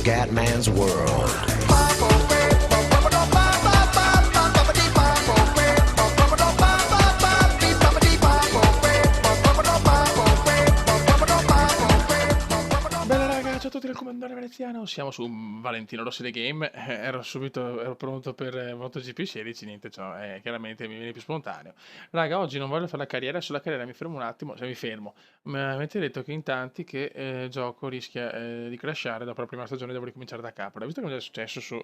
Scatman's World. Ciao a tutti dal Comandante Veneziano, siamo su Valentino Rossi The Game, ero pronto per MotoGP 16, niente ciò, chiaramente mi viene più spontaneo. Raga, oggi non voglio fare la carriera, sulla carriera mi fermo un attimo, se mi fermo. Ma avete detto che in tanti che il gioco rischia di crashare dopo la prima stagione, devo ricominciare da capo. Visto che è successo su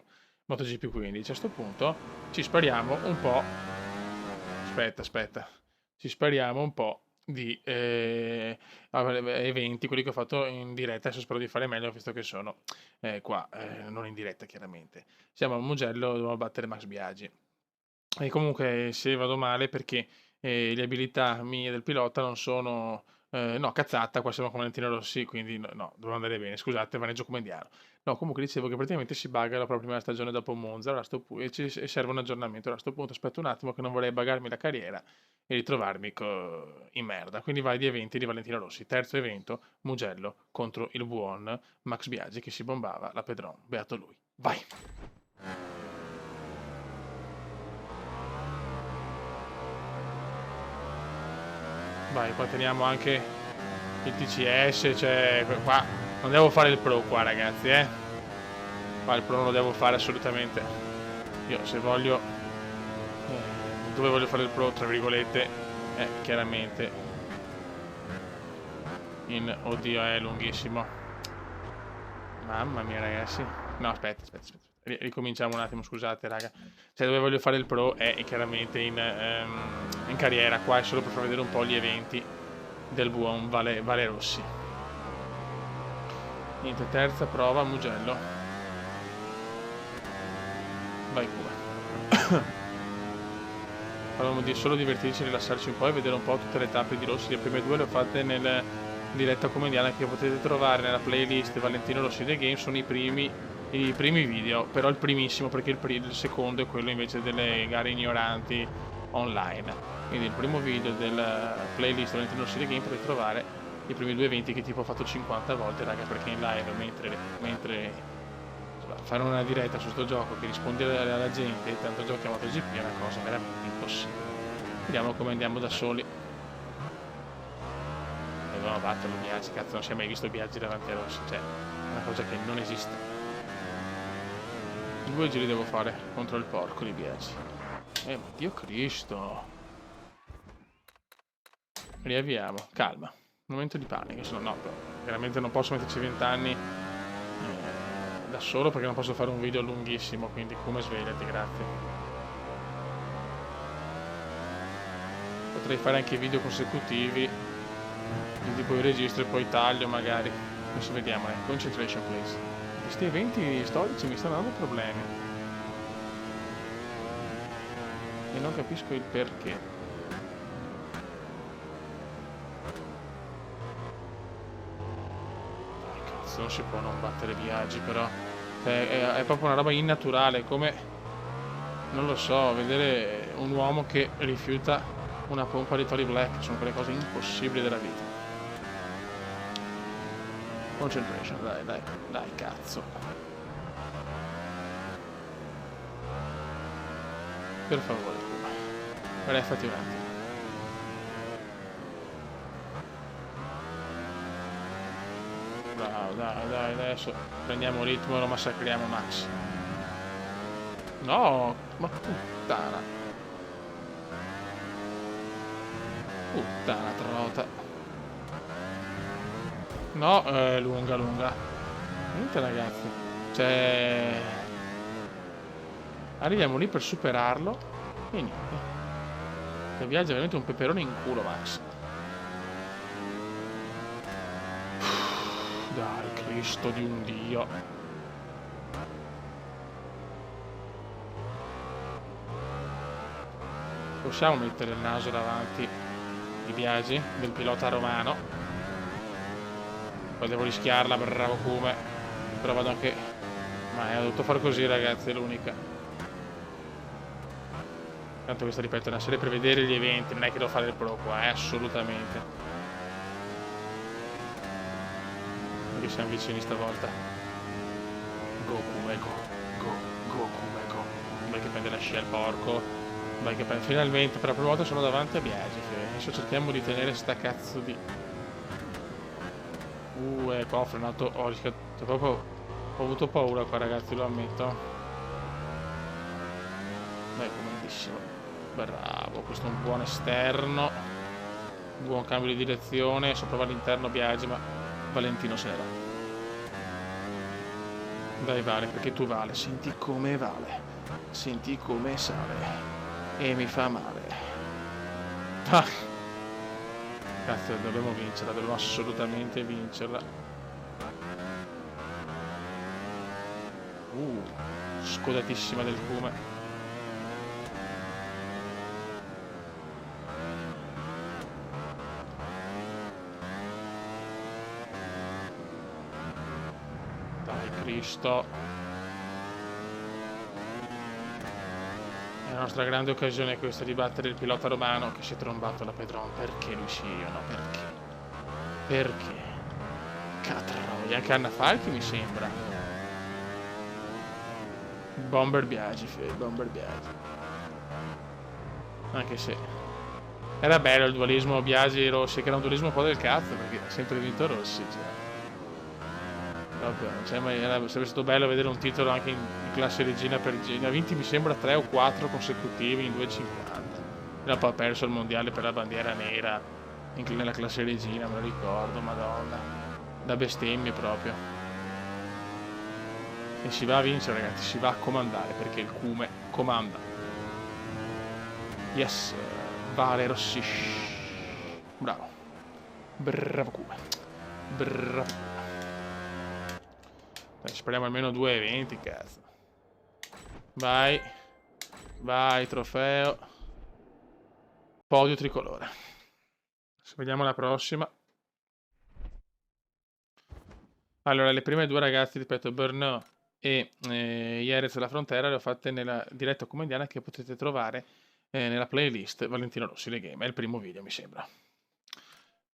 MotoGP 15, a questo punto ci spariamo un po'. Aspetta. Ci spariamo un po' di eventi, quelli che ho fatto in diretta. Adesso spero di fare meglio, visto che sono qua, non in diretta chiaramente. Siamo a Mugello, dobbiamo battere Max Biaggi. E comunque se vado male perché le abilità mie del pilota non sono... no, cazzata, qua siamo come Valentino Rossi, quindi no, devo andare bene, scusate, maneggio come indiano. No, comunque dicevo che praticamente si bugga la prima stagione dopo Monza, e serve un aggiornamento. A questo punto aspetto un attimo che non vorrei buggarmi la carriera e ritrovarmi in merda. Quindi vai di eventi di Valentino Rossi. Terzo evento, Mugello contro il buon Max Biaggi che si bombava la Pedron. Beato lui. Vai! Vai, qua teniamo anche il TCS, cioè qua non devo fare il pro qua ragazzi, qua il pro non lo devo fare assolutamente. Io se voglio dove voglio fare il pro tra virgolette chiaramente oddio è lunghissimo, mamma mia ragazzi. No, aspetta, ricominciamo un attimo, scusate raga. Cioè dove voglio fare il pro è chiaramente in carriera. Qua è solo per far vedere un po' gli eventi del buon Vale Rossi. Niente, terza prova, Mugello. Vai pure. Parliamo di solo divertirci, rilassarci un po' e vedere un po' tutte le tappe di Rossi. Le prime due le ho fatte nel diretta comediana che potete trovare nella playlist Valentino Rossi The Game. Sono i primi video, però il primissimo, perché il secondo è quello invece delle gare ignoranti online. Quindi il primo video del playlist Valentino Rossi The Game potete trovare i primi due eventi che tipo ho fatto 50 volte raga, perché in live mentre fare una diretta su sto gioco che risponde alla gente e tanto giochi a MotoGP è una cosa veramente impossibile. Vediamo come andiamo da soli. Dobbiamo batterlo Biaggi, cazzo, non si è mai visto Biaggi davanti a Rossi, cioè è una cosa che non esiste. 2 giri devo fare contro il porco di Biaggi. Ma Dio Cristo. Riavviamo, calma. Momento di panico, se no veramente non posso metterci 20 anni da solo perché non posso fare un video lunghissimo, quindi come svegliati, grazie. Potrei fare anche video consecutivi, quindi poi registro e poi taglio magari. Adesso vediamo, concentration please. Questi eventi storici mi stanno dando problemi e non capisco il perché. Cazzo, non si può non battere Biaggi, però è proprio una roba innaturale, come non lo so, vedere un uomo che rifiuta una pompa di Tony Black. Sono quelle cose impossibili della vita. Concentration, dai, cazzo. Per favore, restati un attimo. Bravo, dai, adesso prendiamo ritmo e lo massacriamo Max. No, ma puttana. Puttana trota. No, lunga. Niente ragazzi. Cioè... arriviamo lì per superarlo e niente. E viaggia veramente un peperone in culo Max. Dai, Cristo di un Dio. Possiamo mettere il naso davanti di Biaggi, del pilota romano. Poi devo rischiarla, bravo come. Però vado anche... ma ho dovuto fare così ragazzi, è l'unica. Tanto questa, ripeto, è una serie per vedere gli eventi, non è che devo fare il pro qua, assolutamente. Che siamo vicini stavolta. prende la scia il porco. Vai che finalmente per la prima volta sono davanti a Biagi. Adesso cerchiamo di tenere sta cazzo di... qua ho frenato, ho rischiato proprio... Ho avuto paura qua ragazzi, lo ammetto. Dai, comodissimo. Bravo, questo è un buon esterno. Buon cambio di direzione. Sopra all'interno Biagi, ma Valentino se ne va. Dai Vale, perché tu Vale. Senti come vale. Senti come sale. E mi fa male. Ah. Cazzo, dobbiamo vincerla, dobbiamo assolutamente vincerla. Scodatissima del Cume. Dai Cristo. È la nostra grande occasione questa di battere il pilota romano che si è trombato la Pedron. Perché lui sì, io no? Perché? Perché? Catroia, anche Anna Falchi mi sembra. Bomber Biagi, Bomber Biagi. Anche se era bello il dualismo Biagi-Rossi, che era un dualismo un po' del cazzo, perché ha sempre vinto Rossi. Sarebbe stato bello vedere un titolo anche in classe regina per Gini. Ha vinti mi sembra 3 o 4 consecutivi in 2,50. E poi ha perso il mondiale per la bandiera nera nella classe regina, me lo ricordo, madonna. Da bestemmie proprio. E si va a vincere ragazzi, si va a comandare perché il Cume comanda. Yes, Vale Rossi. Bravo. Bravo Cume. Bravo. Dai, speriamo almeno 2 eventi, cazzo. Vai. Vai, trofeo. Podio tricolore. Adesso vediamo la prossima. Allora, le prime 2 ragazzi, ripeto, Brno e Jerez della Frontera le ho fatte nella diretta comediana che potete trovare nella playlist Valentino Rossi Le Game. È il primo video, mi sembra.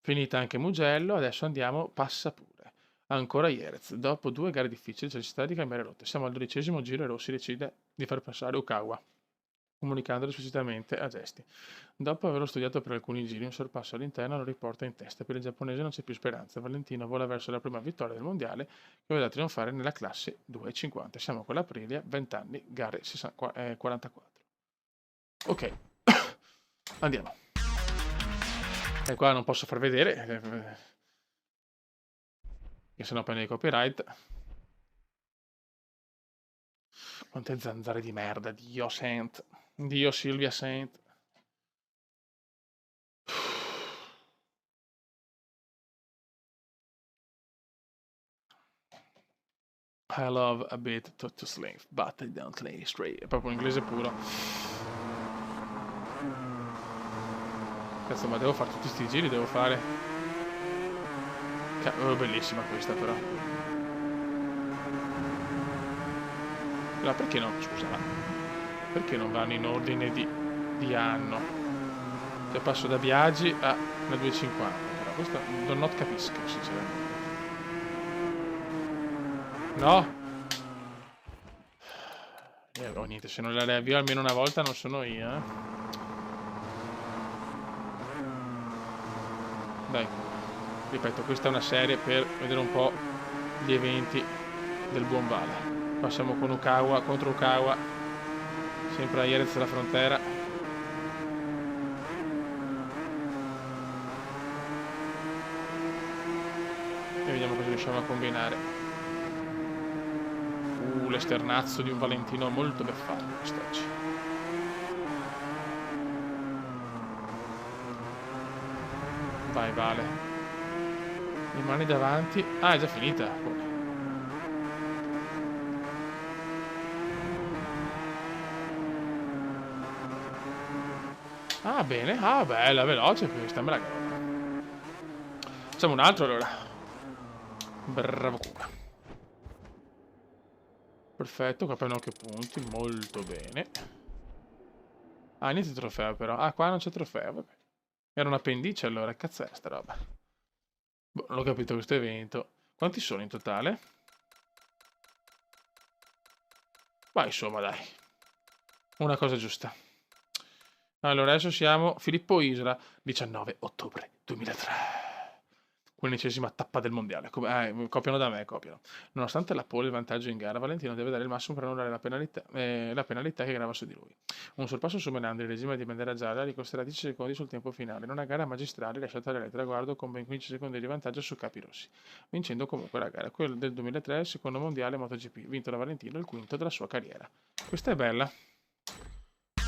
Finita anche Mugello, adesso andiamo, passa pure. Ancora Jerez. Dopo 2 gare difficili c'è necessità di cambiare rotta. Siamo al 12° giro e Rossi decide di far passare Okawa, comunicandolo esplicitamente a gesti. Dopo averlo studiato per alcuni giri, un sorpasso all'interno lo riporta in testa. Per il giapponese non c'è più speranza. Valentino vola verso la prima vittoria del mondiale che vedrà trionfare nella classe 2,50. Siamo con l'Aprilia, 20 anni, gare 44. Ok, andiamo. E qua non posso far vedere, che sennò prende il copyright. Quante zanzare di merda, Dio Saint. Dio Silvia Saint. I love a bit to slave, but I don't lay straight. È proprio inglese puro. Cazzo, ma devo fare tutti sti giri, devo fare... bellissima questa però. Allora, perché no? Scusa, ma... Perché non vanno in ordine di anno? Cioè passo da Biagi a 2,50. Però questo non capisco, sinceramente. No! Oh, niente, se non la riavvio almeno una volta non sono io, Dai, ripeto, questa è una serie per vedere un po' gli eventi del buon Vale. Passiamo con Okawa, contro Okawa, sempre a Jerez della Frontera. E vediamo cosa riusciamo a combinare. L'esternazzo di un Valentino molto beffato quest'oggi. Vai Vale. Le mani davanti. Ah, è già finita. Ah, bene. Ah, bella, veloce questa, me la godo. Facciamo un altro allora. Bravo Cuba. Perfetto, qua prendono anche punti, molto bene. Ah, niente trofeo però. Ah, qua non c'è trofeo, vabbè. Era un appendice allora, cazzo è sta roba? Boh, non ho capito questo evento. Quanti sono in totale? Ma insomma, dai. una cosa giusta. Allora, adesso siamo Filippo Isola, 19 ottobre 2003. 15ª tappa del mondiale. Copiano da me, copiano. Nonostante la pole e il vantaggio in gara, Valentino deve dare il massimo per annullare la penalità che grava su di lui. Un sorpasso su Menandri, il regime di bandiera gialla, gli costerà 10 secondi sul tempo finale, in una gara magistrale lasciata alle traguardo con ben 15 secondi di vantaggio su Capi Rossi, vincendo comunque la gara. Quello del 2003, il secondo mondiale MotoGP, vinto da Valentino, il quinto della sua carriera. Questa è bella.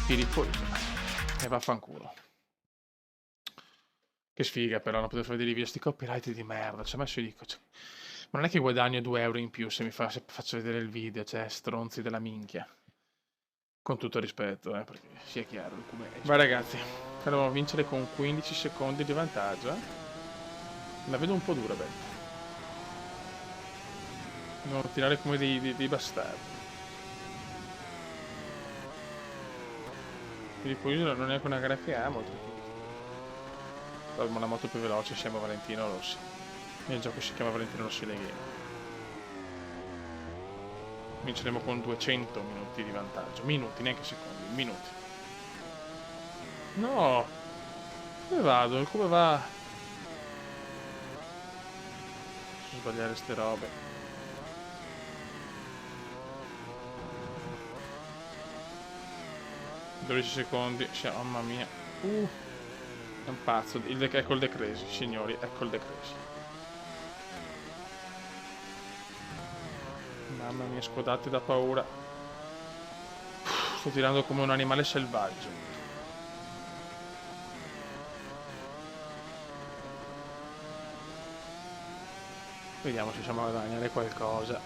Filippo Isola. E vaffanculo. Che sfiga però, non poter fare dei video, sti copyright di merda, cioè messo io dico, cioè, ma non è che guadagno 2 euro in più se faccio vedere il video, cioè stronzi della minchia. Con tutto rispetto, perché sia chiaro, come è. Vai ragazzi, dobbiamo vincere con 15 secondi di vantaggio, La vedo un po' dura, beh. Dobbiamo tirare come dei bastardi. Quindi poi non è neanche una gara che ha molto più. La moto più veloce siamo Valentino Rossi. Il gioco si chiama Valentino Rossi Le Game. Vinceremo con 200 minuti di vantaggio. Minuti, neanche secondi, minuti. No! Dove vado? Come va? Posso sbagliare ste robe. ...12 secondi. Mamma mia. È un pazzo. Ecco il decresi, signori. Ecco il decresi. Mamma mia, scodate da paura. Sto tirando come un animale selvaggio. Vediamo se riusciamo a guadagnare qualcosa.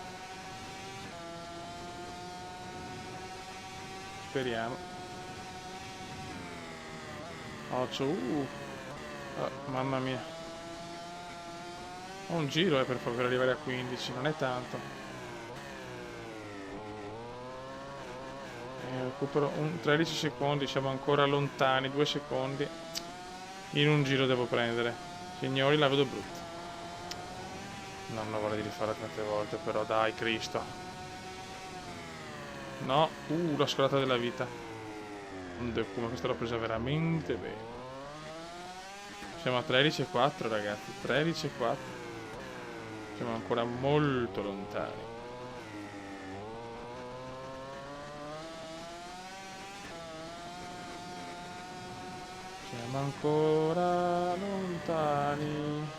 Speriamo. Occhio, mamma mia. Ho un giro per arrivare a 15, non è tanto. Recupero 13 secondi, siamo ancora lontani, 2 secondi. In un giro devo prendere. Signori, la vedo brutta. Non ho voglia di rifarla tante volte, però dai, Cristo. No, la scolata della vita. Come questa l'ho presa veramente bene. Siamo a 13,4 ragazzi, 13,4. Siamo ancora molto lontani. Siamo ancora lontani.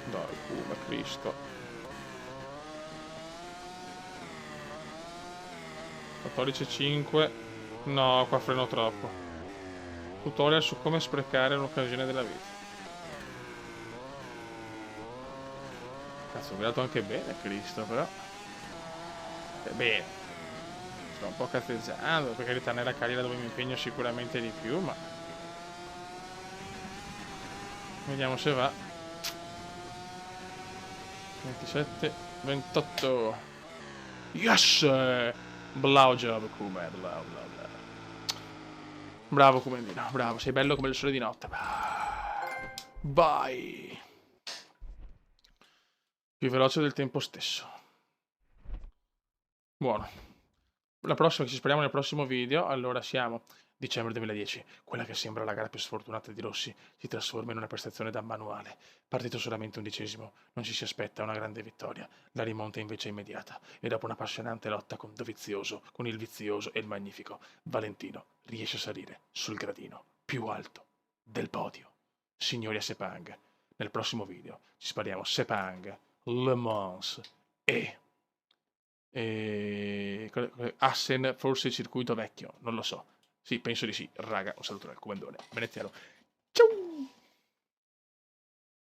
Dai, come Cristo. 14,5. No, qua freno troppo. Tutorial su come sprecare un'occasione della vita. Cazzo, ho guidato anche bene Cristo, però. Bene. Sto un po' cazzeggiando, per carità nella carriera dove mi impegno sicuramente di più, ma... Vediamo se va. 27, 28. Yes! Blau job, Kuma, blau. Bravo Comendino, bravo, sei bello come il sole di notte. Vai! Più veloce del tempo stesso. Buono. La prossima, ci speriamo nel prossimo video, allora siamo dicembre 2010, quella che sembra la gara più sfortunata di Rossi si trasforma in una prestazione da manuale. Partito solamente 11°, non ci si aspetta una grande vittoria, la rimonta invece è immediata e dopo un'appassionante lotta con il vizioso e il magnifico, Valentino riesce a salire sul gradino più alto del podio. Signori a Sepang, nel prossimo video ci spariamo Sepang, Le Mans e Assen, forse il circuito vecchio, non lo so. Sì, penso di sì. Raga, un saluto dal Comandone. Veneziano.